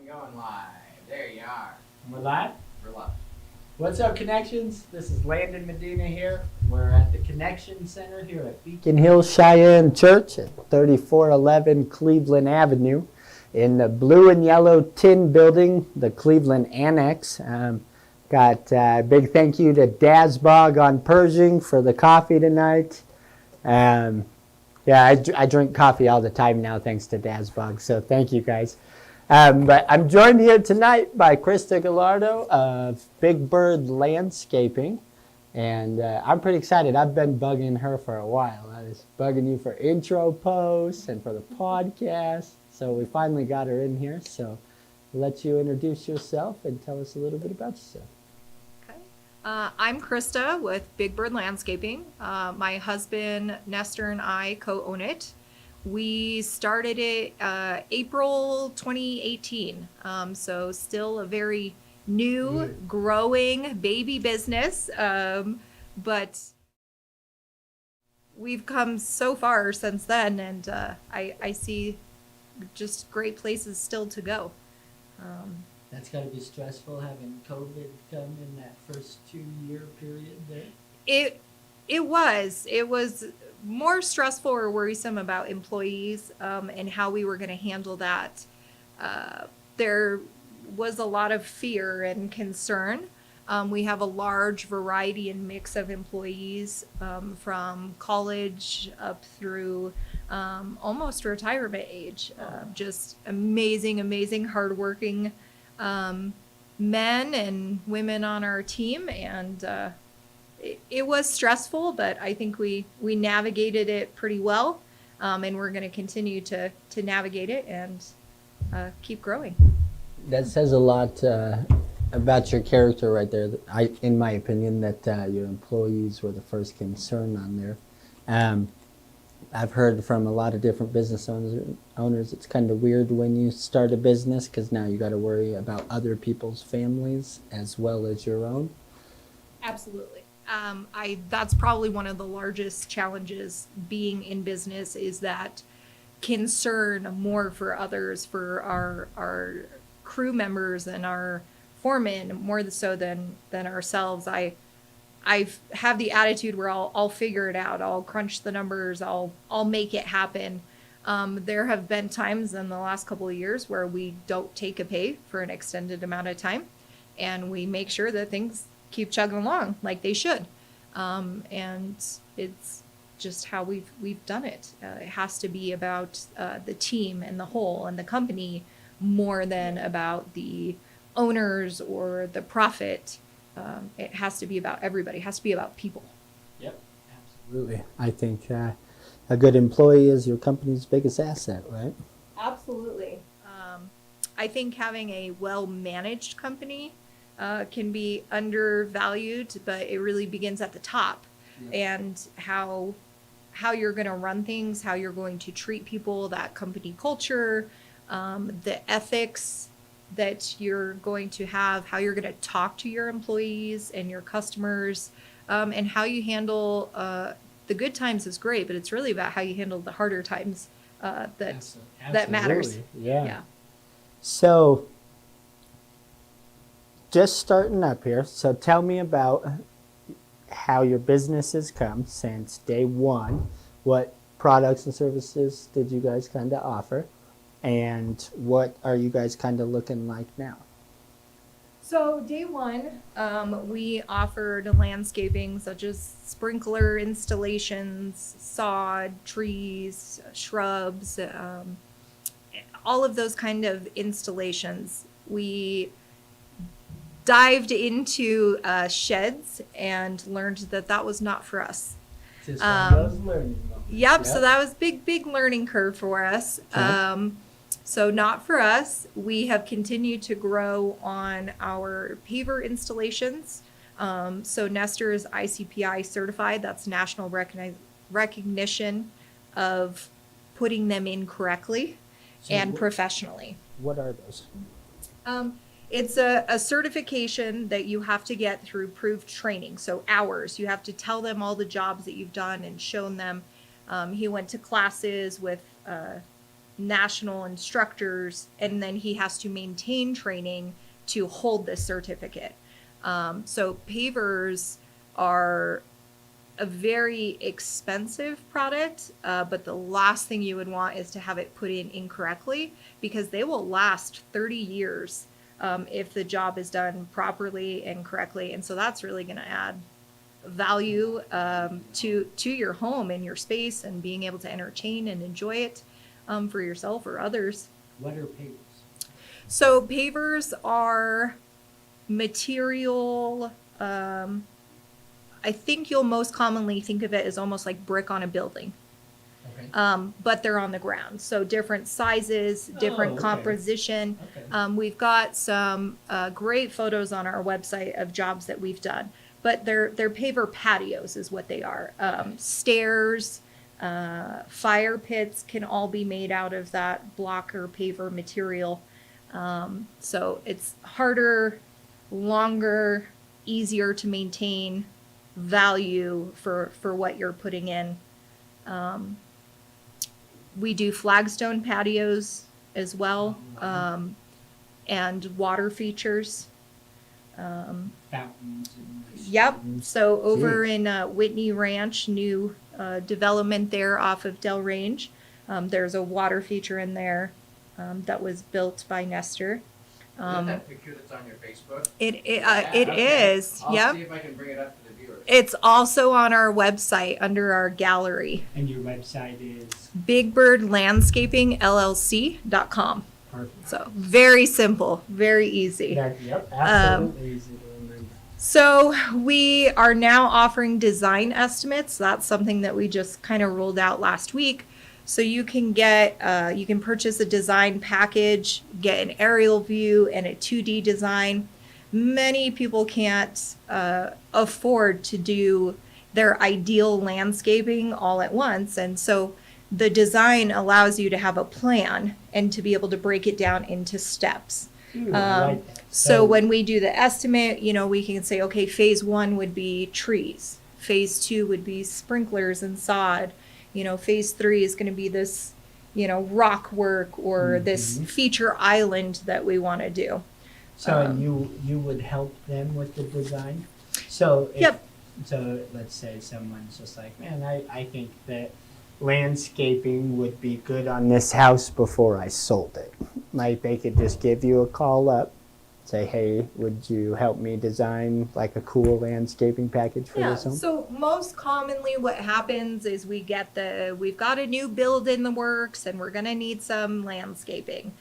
Going live. There you are. We're live? We're live. What's up, Connections? This is Landon Medina here. We're at the Connection Center here at Beacon Hill Cheyenne Church at 3411 Cleveland Avenue in the blue and yellow tin building, the Cleveland Annex. Got a big thank you to Dazbog on Pershing for the coffee tonight. Yeah, I drink coffee all the time now thanks to Dazbog, so thank you guys. But I'm joined here tonight by Krista Gallardo of Big Bird Landscaping, and I'm pretty excited. I've been bugging her for a while. I was bugging you for intro posts and for the podcast, so we finally got her in here. So I'll let you introduce yourself and tell us a little bit about yourself. Okay. I'm Krista with Big Bird Landscaping. My husband Nestor and I co-own it. We started it April 2018, so still a very new, growing baby business, but we've come so far since then, and I see just great places still to go. That's got to be stressful having COVID come in that first 2-year period there. It was more stressful or worrisome about employees and how we were going to handle that. There was a lot of fear and concern. We have a large variety and mix of employees from college up through almost retirement age. Just amazing, hardworking men and women on our team, and it was stressful, but I think we navigated it pretty well, and we're going to continue to navigate it and keep growing. That says a lot about your character right there. In my opinion, that your employees were the first concern on there. I've heard from a lot of different business owners, it's kind of weird when you start a business because now you got to worry about other people's families as well as your own. Absolutely. That's probably one of the largest challenges being in business, is that concern more for others, for our crew members and our foremen, more so than ourselves. I have the attitude where I'll figure it out. I'll crunch the numbers. I'll make it happen. There have been times in the last couple of years where we don't take a pay for an extended amount of time, and we make sure that things keep chugging along like they should. And it's just how we've done it. It has to be about the team and the whole and the company more than about the owners or the profit. It has to be about everybody. It has to be about people. Yep, absolutely. I think a good employee is your company's biggest asset, right? Absolutely. I think having a well-managed company can be undervalued, but it really begins at the top. Yeah. And how you're going to run things, how you're going to treat people, that company culture, the ethics that you're going to have, how you're going to talk to your employees and your customers, and how you handle the good times is great, but it's really about how you handle the harder times that matters. Yeah. So just starting up here, so tell me about how your business has come since day one. What products and services did you guys kind of offer, and what are you guys kind of looking like now? So day one, we offered landscaping such as sprinkler installations, sod, trees, shrubs, all of those kind of installations. We dived into sheds and learned that that was not for us. Just one of those learning moments. Yep, so that was big learning curve for us. Okay. So not for us. We have continued to grow on our paver installations. So Nestor is ICPI certified. That's national recognition of putting them in correctly and professionally. What are those? It's a certification that you have to get through proved training. So hours, you have to tell them all the jobs that you've done and shown them. He went to classes with national instructors, and then he has to maintain training to hold this certificate. So pavers are a very expensive product, but the last thing you would want is to have it put in incorrectly, because they will last 30 years if the job is done properly and correctly. And so that's really going to add value to your home and your space and being able to entertain and enjoy it for yourself or others. What are pavers? So pavers are material, I think you'll most commonly think of it as almost like brick on a building. Okay. But they're on the ground. So different sizes, different okay. composition. Okay. We've got some great photos on our website of jobs that we've done. But they're paver patios is what they are. Stairs, fire pits can all be made out of that block or paver material. So it's harder, longer, easier to maintain value for what you're putting in. We do flagstone patios as well, and water features. Fountains. Yep. So over Jeez. in Whitney Ranch, new development there off of Del Range, there's a water feature in there that was built by Nestor. Is that that picture that's on your Facebook? It Okay. is. I'll Yep. see if I can bring it up to the viewers. It's also on our website under our gallery, And your website is bigbirdlandscapingllc.com. perfect. So very simple, very easy. Yep, absolutely easy to remember. So we are now offering design estimates. That's something that we just kind of rolled out last week. So you can you can purchase a design package, get an aerial view and a 2D design. Many people can't afford to do their ideal landscaping all at once. And so the design allows you to have a plan and to be able to break it down into steps. Ooh, I like that. So when we do the estimate, we can say, okay, phase 1 would be trees. Phase 2 would be sprinklers and sod. Phase 3 is going to be this, rock work or this feature island that we want to do. So you would help them with the design? So Yep. So let's say someone's just like, man, I think that landscaping would be good on this house before I sold it. Like they could just give you a call up, say, hey, would you help me design like a cool landscaping package for this home? So most commonly what happens is we've got a new build in the works and we're going to need some landscaping.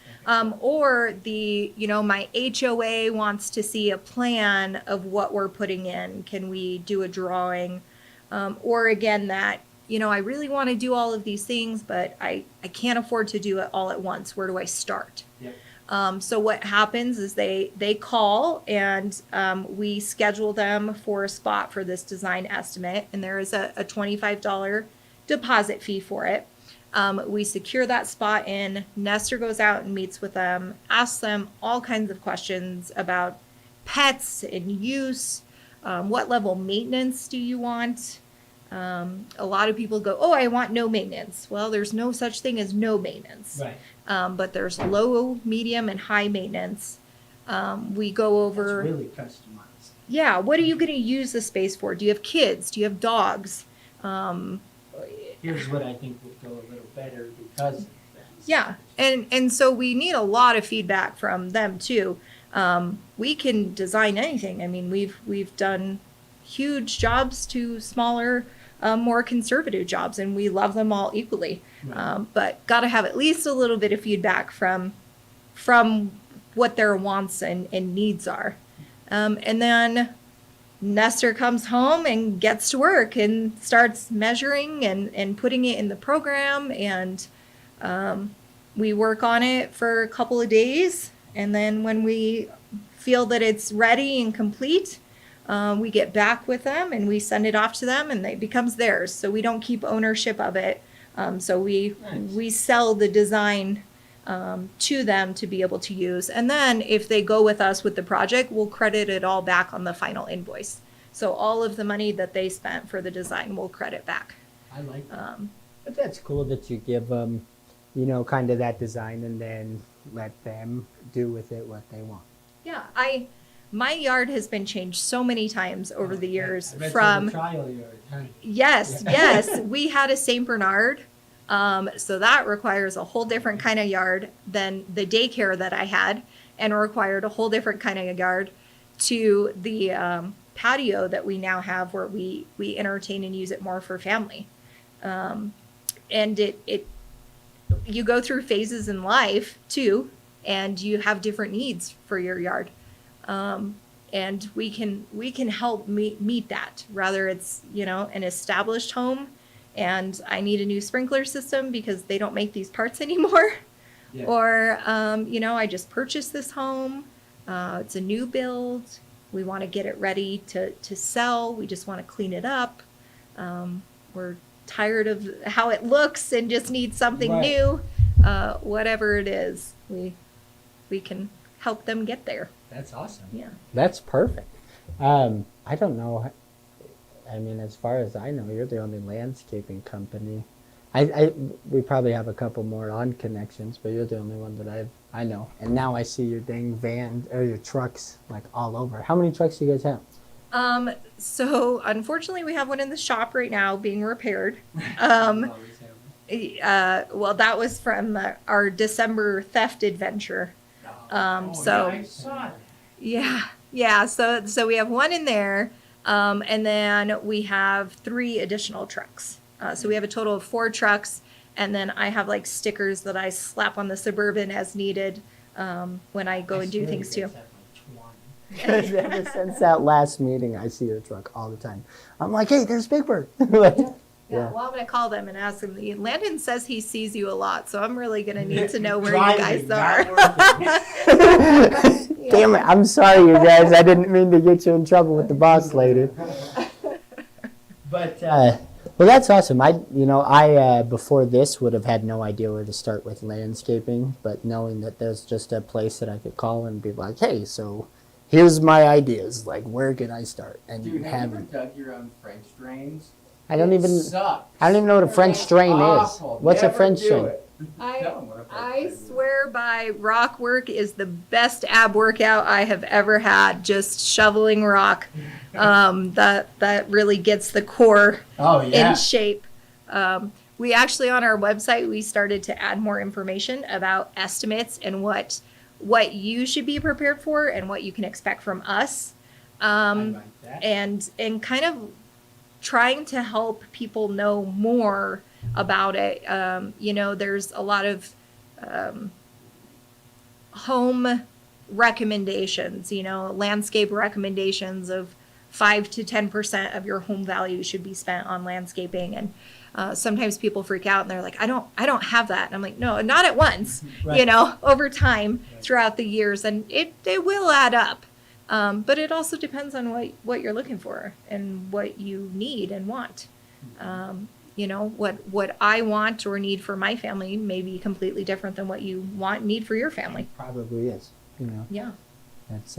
Or my HOA wants to see a plan of what we're putting in. Can we do a drawing? Or again, that, I really want to do all of these things, but I can't afford to do it all at once. Where do I start? Yep. So what happens is they call and we schedule them for a spot for this design estimate, and there is a $25 deposit fee for it. We secure that spot in. Nestor goes out and meets with them, asks them all kinds of questions about pets and use. What level maintenance do you want? A lot of people go, oh, I want no maintenance. Well, there's no such thing as no maintenance. Right. But there's low, medium, and high maintenance. We go over. It's really customized. Yeah, what are you going to use the space for? Do you have kids? Do you have dogs? Here's what I think would go a little better because of that. Yeah, and so we need a lot of feedback from them too. We can design anything. I mean, we've done huge jobs to smaller, more conservative jobs, and we love them all equally. But got to have at least a little bit of feedback from what their wants and needs are. And then Nestor comes home and gets to work and starts measuring and putting it in the program. And we work on it for a couple of days. And then when we feel that it's ready and complete, we get back with them and we send it off to them, and it becomes theirs. So we don't keep ownership of it. So we sell the design to them to be able to use. And then if they go with us with the project, we'll credit it all back on the final invoice. So all of the money that they spent for the design, we'll credit back. I like that. But that's cool that you give them, you know, kind of that design and then let them do with it what they want. Yeah, my yard has been changed so many times over the years. I bet From it's a trial yard, huh? yes, we had a Saint Bernard, so that requires a whole different kind of yard than the daycare that I had, and required a whole different kind of yard to the patio that we now have, where we entertain and use it more for family. And it you go through phases in life too, and you have different needs for your yard. And we can help meet that, rather it's, you know, an established home and I need a new sprinkler system because they don't make these parts anymore. Yeah. Or, you know, I just purchased this home. It's a new build. We want to get it ready to sell. We just want to clean it up. We're tired of how it looks and just need something new. Whatever it is, we can help them get there. That's awesome. Yeah. That's perfect. I don't know. I mean, as far as I know, you're the only landscaping company. We probably have a couple more on connections, but you're the only one that I know. And now I see your dang van or your trucks like all over. How many trucks do you guys have? So unfortunately we have one in the shop right now being repaired. Well, that was from our December theft adventure. So I saw it. yeah. So we have one in there, and then we have 3 additional trucks. So we have a total of 4 trucks, and then I have like stickers that I slap on the Suburban as needed when I go and do things too. Ever since that last meeting, I see your truck all the time. I'm like, hey, there's Big Bird. Yeah, well, I'm going to call them and ask them. Landon says he sees you a lot, so I'm really going to need to know where you guys are. Damn it, I'm sorry, you guys. I didn't mean to get you in trouble with the boss lady. But, well, that's awesome. I before this would have had no idea where to start with landscaping, but knowing that there's just a place that I could call and be like, hey, so here's my ideas. Like, where can I start? And Dude, have you ever dug your own French drains? I don't even know what a French drain is. What's a French drain? I swear by rock work is the best ab workout I have ever had. Just shoveling rock. That really gets the core in shape. We actually, on our website, we started to add more information about estimates and what you should be prepared for and what you can expect from us. And kind of trying to help people know more about it. There's a lot of home recommendations, landscape recommendations of 5 to 10% of your home value should be spent on landscaping. And sometimes people freak out and they're like, I don't have that. And I'm like, no, not at once, over time throughout the years. And it will add up. But it also depends on what you're looking for and what you need and want. What I want or need for my family may be completely different than what you want and need for your family. Probably is, Yeah. That's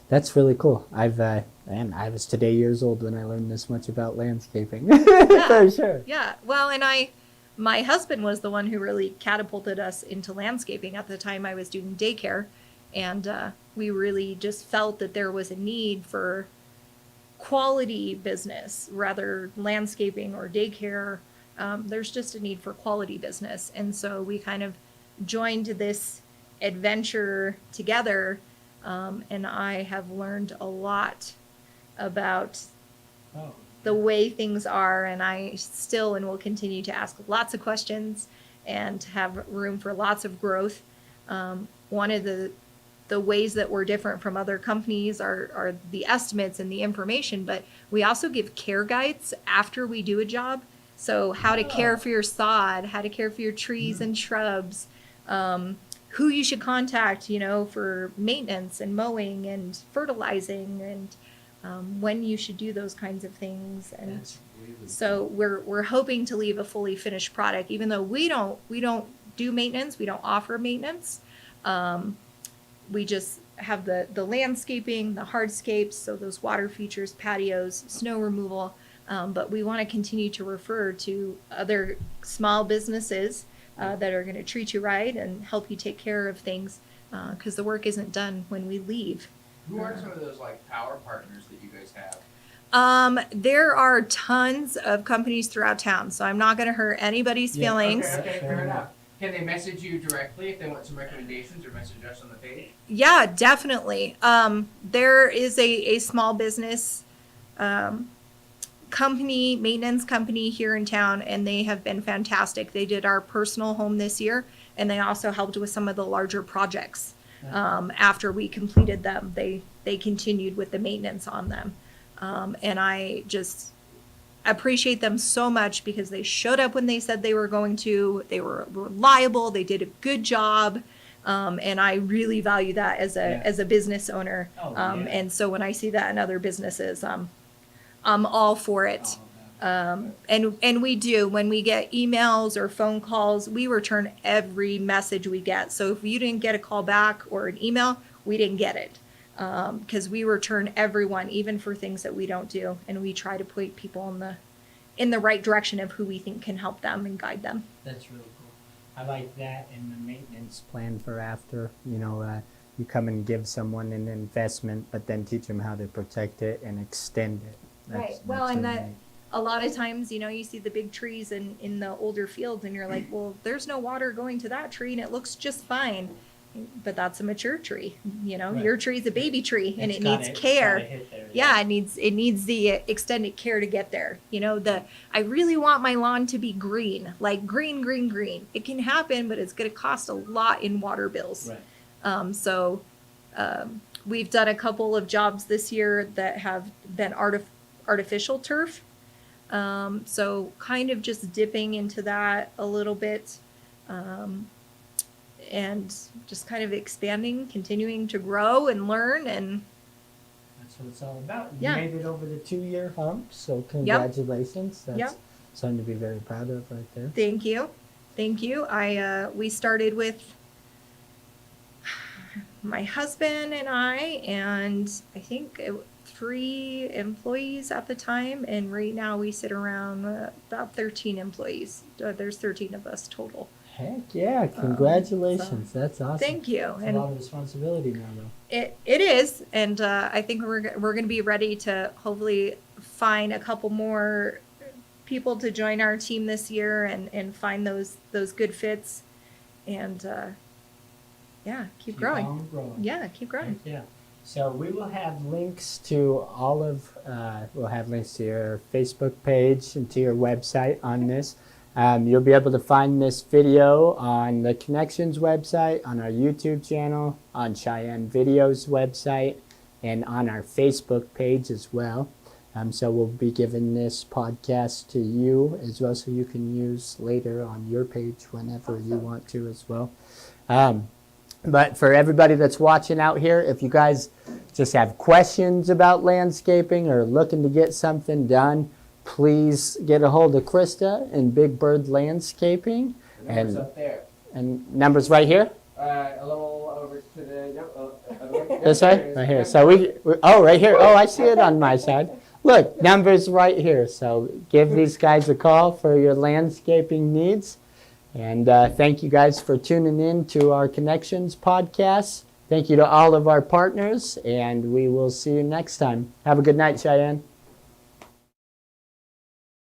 that's really cool. I was today years old when I learned this much about landscaping. Yeah. For sure. Yeah. Well, and my husband was the one who really catapulted us into landscaping. At the time I was doing daycare, and we really just felt that there was a need for quality business, rather landscaping or daycare. There's just a need for quality business. And so we kind of joined this adventure together, and I have learned a lot about Oh, the way things are, and I still and will continue to ask lots of questions and have room for lots of growth. One of the ways that we're different from other companies are the estimates and the information, but we also give care guides after we do a job. So how to care for your sod, how to care for your trees and shrubs, who you should contact, for maintenance and mowing and fertilizing, and when you should do those kinds of things. And that's really so we're hoping to leave a fully finished product, even though we don't do maintenance, we don't offer maintenance. We just have the landscaping, the hardscapes, so those water features, patios, snow removal. But we want to continue to refer to other small businesses that are going to treat you right and help you take care of things, because the work isn't done when we leave. Who are some of those like power partners that you guys have? There are tons of companies throughout town, so I'm not going to hurt anybody's Yeah, feelings. Okay, fair enough. Can they message you directly if they want some recommendations, or message us on the page? Yeah, definitely. There is a small business company, maintenance company here in town, and they have been fantastic. They did our personal home this year, and they also helped with some of the larger projects. After we completed them, they continued with the maintenance on them. And I just appreciate them so much because they showed up when they said they were going to. They were reliable. They did a good job. And I really value that as a business owner. And so when I see that in other businesses, I'm all for it. And we do, when we get emails or phone calls, we return every message we get. So if you didn't get a call back or an email, we didn't get it. Because we return everyone, even for things that we don't do. And we try to point people in the right direction of who we think can help them and guide them. That's really cool. I like that, and the maintenance plan for after, you come and give someone an investment, but then teach them how to protect it and extend it. Right. Well, and that a lot of times, you see the big trees in the older fields, and you're like, well, there's no water going to that tree, and it looks just fine. But that's a mature tree. Right. Your tree's a baby tree, and It's it needs gotta care. hit there, Yeah, it needs the extended care to get there. I really want my lawn to be green, like green, green, green. It can happen, but it's going to cost a lot in water bills. Right. So we've done a couple of jobs this year that have been artificial turf. So kind of just dipping into that a little bit. And just kind of expanding, continuing to grow and learn, and That's what it's all about. You Yeah. made it over the 2-year hump, so congratulations. That's Yep. something to be very proud of right there. thank you. We started with my husband and I think 3 employees at the time, and right now we sit around about 13 employees. There's 13 of us total. Heck yeah, congratulations. That's awesome. Thank you. It's a And lot of responsibility now, though. it is, and I think we're going to be ready to hopefully find a couple more people to join our team this year, and find those good fits, and keep growing. on growing. Yeah, keep growing. Heck yeah. So we will have links to we'll have links to your Facebook page and to your website on this. You'll be able to find this video on the Connections website, on our YouTube channel, on Cheyenne Video's website, and on our Facebook page as well. So we'll be giving this podcast to you as well, so you can use later on your page whenever you want to as well. But for everybody that's watching out here, if you guys just have questions about landscaping or looking to get something done, please get a hold of Krista in Big Bird Landscaping. The number's And- up there. And numbers right here? A little over to the, other way. This way? Right here. So right here. Oh, I see it on my side. Look, numbers right here. So give these guys a call for your landscaping needs. And thank you guys for tuning in to our Connections podcast. Thank you to all of our partners, and we will see you next time. Have a good night, Cheyenne.